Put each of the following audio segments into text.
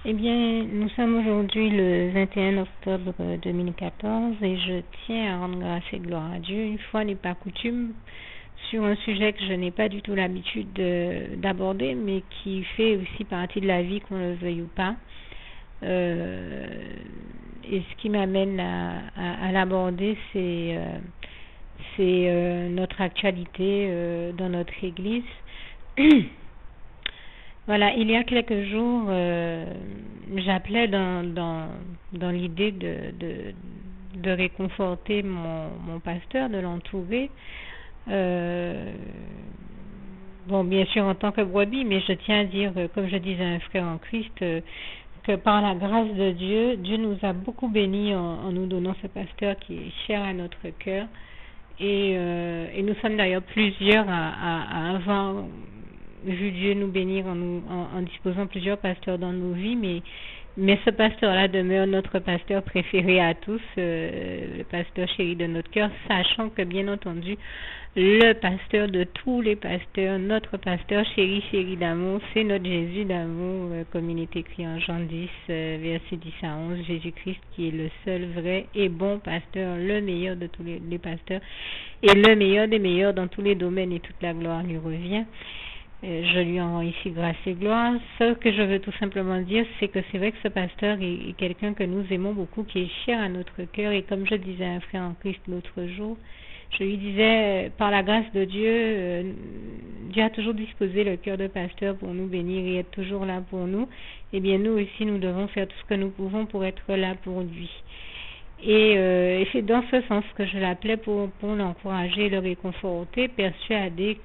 Eh bien, nous sommes aujourd'hui le 21 octobre 2014 et je tiens à rendre grâce et gloire à Dieu, une fois n'est pas coutume, sur un sujet que je n'ai pas du tout l'habitude d'aborder, mais qui fait aussi partie de la vie, qu'on le veuille ou pas. Et ce qui m'amène à l'aborder, c'est notre actualité dans notre Église. Voilà, il y a quelques jours, j'appelais dans l'idée de réconforter mon pasteur, de l'entourer. Bon, bien sûr en tant que brebis, mais je tiens à dire, comme je disais à un frère en Christ, que par la grâce de Dieu, Dieu nous a beaucoup bénis en nous donnant ce pasteur qui est cher à notre cœur. Et nous sommes d'ailleurs plusieurs à avoir vu Dieu nous bénir en disposant plusieurs pasteurs dans nos vies, mais ce pasteur-là demeure notre pasteur préféré à tous, le pasteur chéri de notre cœur, sachant que bien entendu, le pasteur de tous les pasteurs, notre pasteur chéri d'amour, c'est notre Jésus d'amour, comme il est écrit en Jean 10, verset 10 à 11, Jésus-Christ qui est le seul vrai et bon pasteur, le meilleur de tous les pasteurs, et le meilleur des meilleurs dans tous les domaines, et toute la gloire lui revient. Je lui en rends ici grâce et gloire. Ce que je veux tout simplement dire, c'est que c'est vrai que ce pasteur est quelqu'un que nous aimons beaucoup, qui est cher à notre cœur. Et comme je disais à un frère en Christ l'autre jour, je lui disais, par la grâce de Dieu, Dieu a toujours disposé le cœur de pasteur pour nous bénir et être toujours là pour nous. Eh bien, nous aussi, nous devons faire tout ce que nous pouvons pour être là pour lui. Et c'est dans ce sens que je l'appelais pour l'encourager, le réconforter, persuadé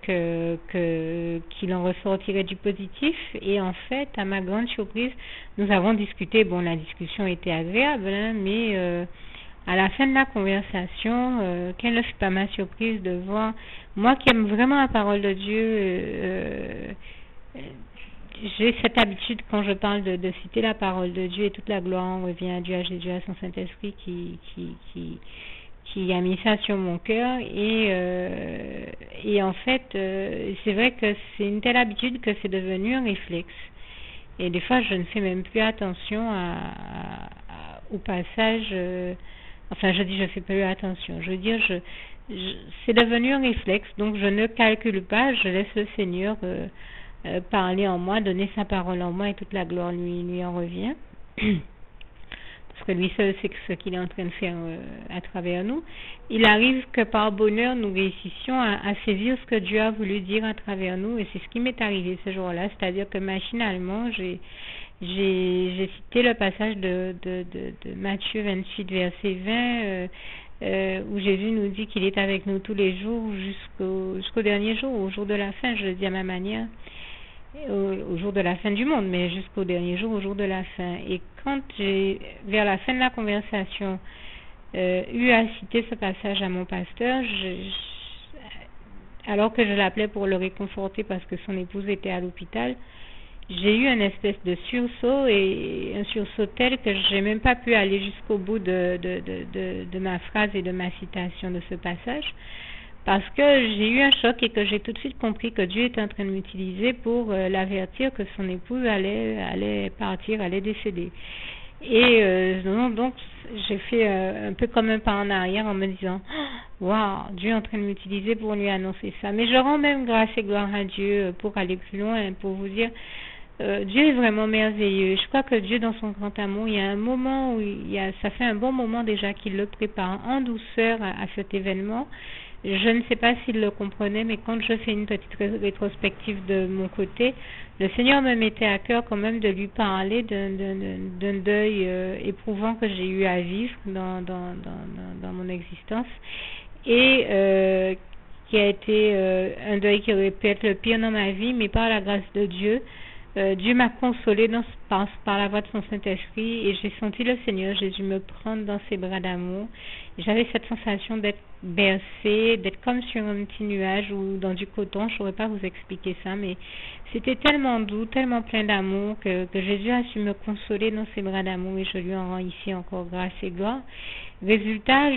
qu'il en ressortirait du positif. Et en fait, à ma grande surprise, nous avons discuté, bon, la discussion était agréable, hein, mais à la fin de la conversation, quelle ne fut pas ma surprise de voir, moi qui aime vraiment la parole de Dieu, j'ai cette habitude quand je parle de citer la parole de Dieu, et toute la gloire en revient à Dieu, à Jésus, à son Saint-Esprit qui a mis ça sur mon cœur. Et en fait, c'est vrai que c'est une telle habitude que c'est devenu un réflexe. Et des fois, je ne fais même plus attention au passage. Enfin, je dis je fais plus attention. Je veux dire, c'est devenu un réflexe, donc je ne calcule pas, je laisse le Seigneur parler en moi, donner sa parole en moi, et toute la gloire lui en revient. Parce que lui seul sait ce qu'il est en train de faire à travers nous. Il arrive que par bonheur, nous réussissions à saisir ce que Dieu a voulu dire à travers nous, et c'est ce qui m'est arrivé ce jour-là, c'est-à-dire que machinalement, j'ai cité le passage de Matthieu 28, verset 20, où Jésus nous dit qu'il est avec nous tous les jours jusqu'au dernier jour, au jour de la fin, je le dis à ma manière. Au jour de la fin du monde, mais jusqu'au dernier jour, au jour de la fin. Et quand j'ai, vers la fin de la conversation, eu à citer ce passage à mon pasteur, alors que je l'appelais pour le réconforter parce que son épouse était à l'hôpital, j'ai eu une espèce de sursaut, et un sursaut tel que j'ai même pas pu aller jusqu'au bout de ma phrase et de ma citation de ce passage, parce que j'ai eu un choc et que j'ai tout de suite compris que Dieu était en train de m'utiliser pour l'avertir que son épouse allait partir, allait décéder. Et donc j'ai fait un peu comme un pas en arrière en me disant « Waouh, Dieu est en train de m'utiliser pour lui annoncer ça ». Mais je rends même grâce et gloire à Dieu pour aller plus loin, pour vous dire Dieu est vraiment merveilleux. Je crois que Dieu, dans son grand amour, il y a un moment où ça fait un bon moment déjà qu'il le prépare en douceur à cet événement. Je ne sais pas s'il le comprenait, mais quand je fais une petite rétrospective de mon côté, le Seigneur me mettait à cœur quand même de lui parler d'un deuil éprouvant que j'ai eu à vivre dans mon existence, et qui a été un deuil qui aurait pu être le pire dans ma vie, mais par la grâce de Dieu, Dieu m'a consolé par la voix de son Saint-Esprit, et j'ai senti le Seigneur Jésus me prendre dans ses bras d'amour. J'avais cette sensation d'être bercée, d'être comme sur un petit nuage ou dans du coton. Je ne saurais pas vous expliquer ça, mais c'était tellement doux, tellement plein d'amour que Jésus a su me consoler dans ses bras d'amour, et je lui en rends ici encore grâce et gloire. Résultat,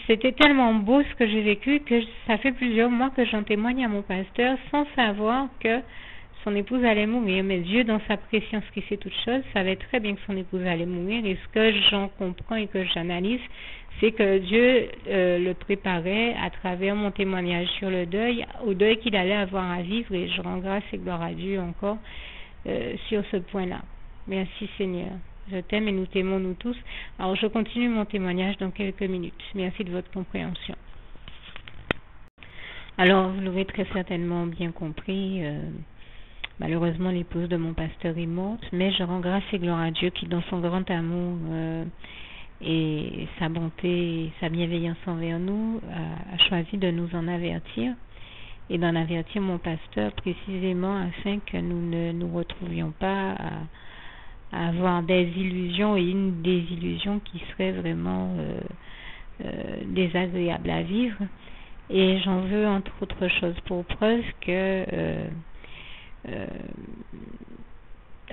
c'était tellement beau ce que j'ai vécu que ça fait plusieurs mois que j'en témoigne à mon pasteur sans savoir que son épouse allait mourir, mais Dieu, dans sa préscience qui sait toutes choses, savait très bien que son épouse allait mourir. Et ce que j'en comprends et que j'analyse, c'est que Dieu le préparait à travers mon témoignage sur le deuil, au deuil qu'il allait avoir à vivre. Et je rends grâce et gloire à Dieu encore sur ce point-là. Merci Seigneur. Je t'aime et nous t'aimons nous tous. Alors je continue mon témoignage dans quelques minutes. Merci de votre compréhension. Alors vous l'aurez très certainement bien compris, malheureusement l'épouse de mon pasteur est morte, mais je rends grâce et gloire à Dieu qui dans son grand amour et sa bonté et sa bienveillance envers nous a choisi de nous en avertir et d'en avertir mon pasteur précisément afin que nous ne nous retrouvions pas à avoir des illusions et une désillusion qui serait vraiment désagréable à vivre. Et j'en veux entre autres choses pour preuve que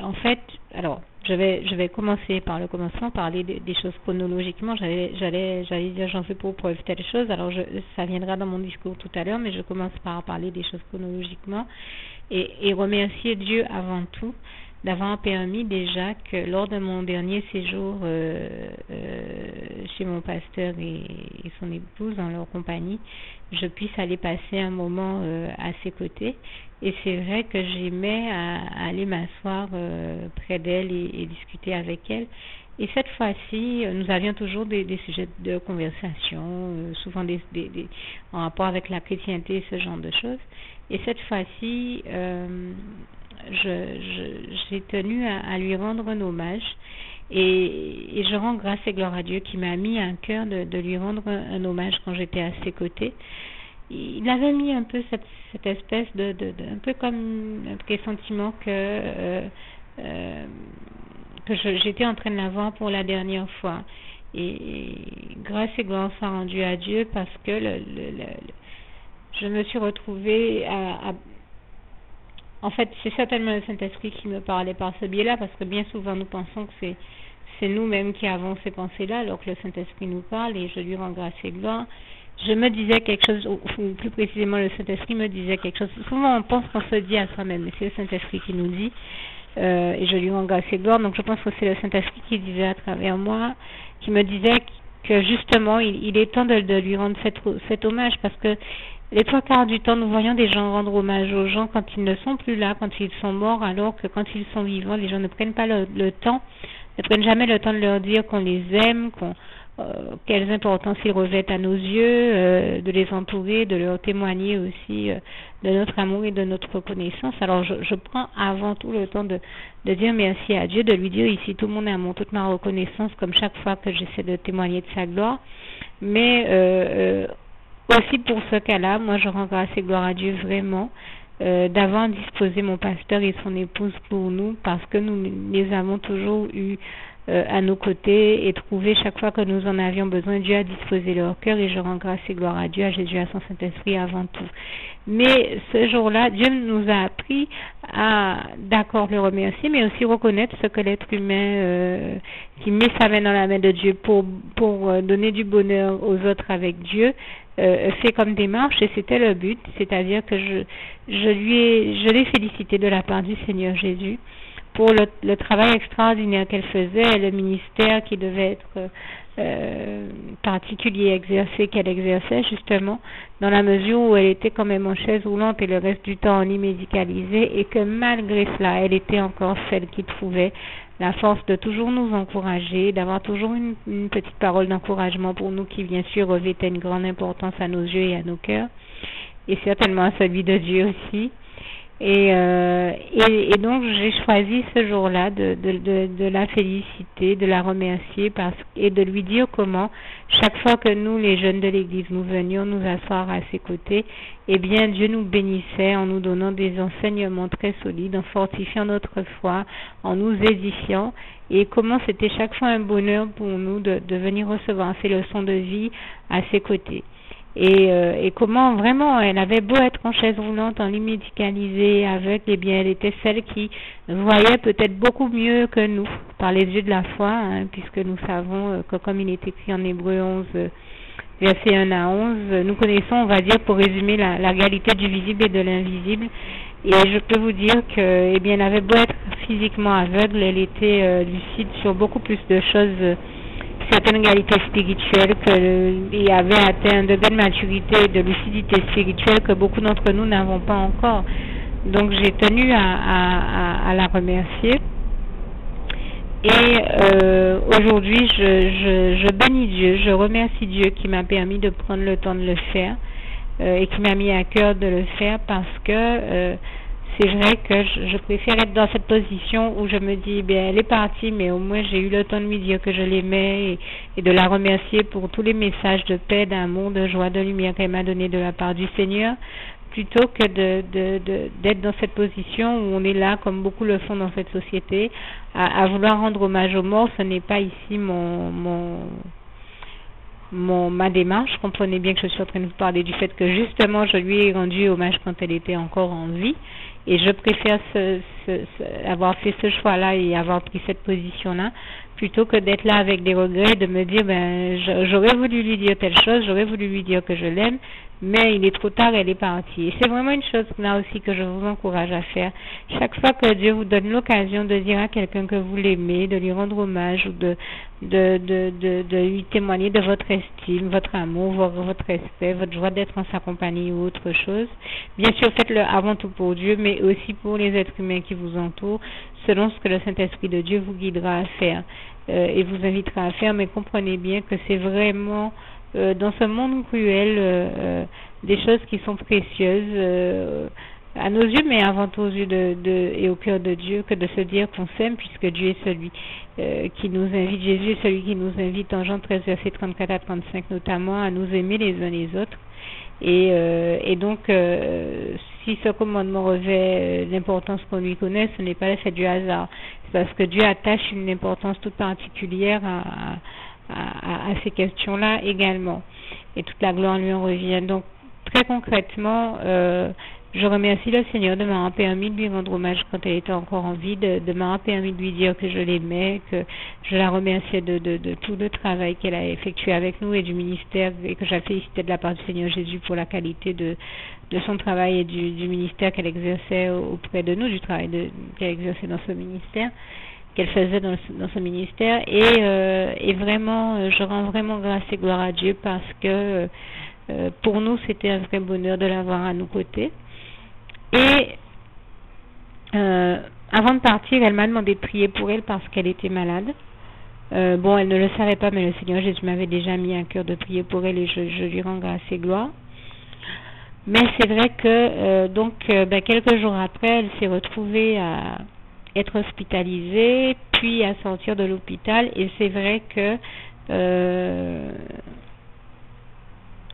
en fait, alors je vais commencer par le commencement, parler des choses chronologiquement. J'allais dire j'en veux pour preuve telle chose. Alors ça viendra dans mon discours tout à l'heure, mais je commence par parler des choses chronologiquement et remercier Dieu avant tout d'avoir permis déjà que lors de mon dernier séjour chez mon pasteur et son épouse dans leur compagnie, je puisse aller passer un moment à ses côtés. Et c'est vrai que j'aimais aller m'asseoir près d'elle et discuter avec elle. Et cette fois-ci, nous avions toujours des sujets de conversation, souvent en rapport avec la chrétienté et ce genre de choses. Et cette fois-ci, j'ai tenu à lui rendre un hommage et je rends grâce et gloire à Dieu qui m'a mis à cœur de lui rendre un hommage quand j'étais à ses côtés. Il avait mis un peu cette espèce un peu comme un pressentiment que j'étais en train de l'avoir pour la dernière fois. Et grâce et gloire soit rendue à Dieu parce que je me suis retrouvée en fait, c'est certainement le Saint-Esprit qui me parlait par ce biais-là, parce que bien souvent nous pensons que c'est nous-mêmes qui avons ces pensées-là, alors que le Saint-Esprit nous parle, et je lui rends grâce et gloire. Je me disais quelque chose, ou plus précisément le Saint-Esprit me disait quelque chose. Souvent on pense qu'on se dit à soi-même, mais c'est le Saint-Esprit qui nous dit, et je lui rends grâce et gloire. Donc je pense que c'est le Saint-Esprit qui disait à travers moi, qui me disait que justement il est temps de lui rendre cet hommage, parce que les trois quarts du temps, nous voyons des gens rendre hommage aux gens quand ils ne sont plus là, quand ils sont morts, alors que quand ils sont vivants, les gens ne prennent pas le temps, ne prennent jamais le temps de leur dire qu'on les aime, quelles importances ils revêtent à nos yeux, de les entourer, de leur témoigner aussi de notre amour et de notre reconnaissance. Alors je prends avant tout le temps de dire merci à Dieu, de lui dire ici tout mon amour, toute ma reconnaissance, comme chaque fois que j'essaie de témoigner de sa gloire, mais aussi pour ce cas-là, moi je rends grâce et gloire à Dieu vraiment d'avoir disposé mon pasteur et son épouse pour nous, parce que nous les avons toujours eus à nos côtés et trouvé chaque fois que nous en avions besoin. Dieu a disposé leur cœur et je rends grâce et gloire à Dieu, à Jésus, à son Saint-Esprit avant tout. Mais ce jour-là, Dieu nous a appris à d'accord le remercier, mais aussi reconnaître ce que l'être humain qui met sa main dans la main de Dieu pour donner du bonheur aux autres avec Dieu fait comme démarche, et c'était le but, c'est-à-dire que je l'ai félicité de la part du Seigneur Jésus pour le travail extraordinaire qu'elle faisait, le ministère qui devait être particulier exercé, qu'elle exerçait justement, dans la mesure où elle était quand même en chaise roulante et le reste du temps en lit médicalisé, et que malgré cela, elle était encore celle qui trouvait la force de toujours nous encourager, d'avoir toujours une petite parole d'encouragement pour nous qui, bien sûr, revêtait une grande importance à nos yeux et à nos cœurs, et certainement à celui de Dieu aussi. Et donc j'ai choisi ce jour-là de la féliciter, de la remercier et de lui dire comment chaque fois que nous, les jeunes de l'Église, nous venions nous asseoir à ses côtés, eh bien Dieu nous bénissait en nous donnant des enseignements très solides, en fortifiant notre foi, en nous édifiant, et comment c'était chaque fois un bonheur pour nous de venir recevoir ces leçons de vie à ses côtés. Et comment vraiment elle avait beau être en chaise roulante, en lit médicalisé, aveugle, eh bien elle était celle qui voyait peut-être beaucoup mieux que nous par les yeux de la foi, hein, puisque nous savons que comme il est écrit en Hébreux 11 versets 1 à 11, nous connaissons, on va dire pour résumer, la réalité du visible et de l'invisible, Et je peux vous dire que, eh bien, elle avait beau être physiquement aveugle, elle était lucide sur beaucoup plus de choses, certaines réalités spirituelles, et avait atteint un degré de maturité, de lucidité spirituelle que beaucoup d'entre nous n'avons pas encore. Donc j'ai tenu à la remercier. Et aujourd'hui, je bénis Dieu, je remercie Dieu qui m'a permis de prendre le temps de le faire et qui m'a mis à cœur de le faire, parce que c'est vrai que je préfère être dans cette position où je me dis, bien, elle est partie, mais au moins j'ai eu le temps de lui dire que je l'aimais et de la remercier pour tous les messages de paix, d'amour, de joie, de lumière qu'elle m'a donné de la part du Seigneur, plutôt que d'être dans cette position où on est là, comme beaucoup le font dans cette société, à vouloir rendre hommage aux morts. Ce n'est pas ici ma démarche. Comprenez bien que je suis en train de vous parler du fait que justement je lui ai rendu hommage quand elle était encore en vie, et je préfère avoir fait ce choix-là et avoir pris cette position-là, plutôt que d'être là avec des regrets, de me dire, ben, j'aurais voulu lui dire telle chose, j'aurais voulu lui dire que je l'aime, mais il est trop tard, elle est partie. Et c'est vraiment une chose là aussi que je vous encourage à faire. Chaque fois que Dieu vous donne l'occasion de dire à quelqu'un que vous l'aimez, de lui rendre hommage, ou de lui témoigner de votre estime, votre amour, votre respect, votre joie d'être en sa compagnie ou autre chose, bien sûr faites-le avant tout pour Dieu, mais aussi pour les êtres humains qui vous entourent, selon ce que le Saint-Esprit de Dieu vous guidera à faire et vous invitera à faire. Mais comprenez bien que c'est vraiment dans ce monde cruel des choses qui sont précieuses à nos yeux, mais avant tout aux yeux et au cœur de Dieu, que de se dire qu'on s'aime, puisque Dieu est celui qui nous invite, Jésus est celui qui nous invite en Jean 13, versets 34 à 35 notamment, à nous aimer les uns les autres. Et donc, si ce commandement revêt l'importance qu'on lui connaît, ce n'est pas l'effet du hasard. C'est parce que Dieu attache une importance toute particulière à ces questions-là également. Et toute la gloire lui en revient. Donc, très concrètement, je remercie le Seigneur de m'avoir permis de lui rendre hommage quand elle était encore en vie, de m'avoir permis de lui dire que je l'aimais, que je la remerciais de tout le travail qu'elle a effectué avec nous et du ministère, et que je la félicitais de la part du Seigneur Jésus pour la qualité de son travail et du ministère qu'elle exerçait auprès de nous, du travail qu'elle exerçait dans ce ministère, qu'elle faisait dans ce ministère. Et vraiment, je rends vraiment grâce et gloire à Dieu, parce que pour nous, c'était un vrai bonheur de l'avoir à nos côtés. Et avant de partir, elle m'a demandé de prier pour elle parce qu'elle était malade. Bon, elle ne le savait pas, mais le Seigneur Jésus m'avait déjà mis à cœur de prier pour elle, et je lui rends grâce et gloire. Mais c'est vrai que quelques jours après, elle s'est retrouvée à être hospitalisée, puis à sortir de l'hôpital. Et c'est vrai que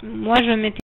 moi, je m'étais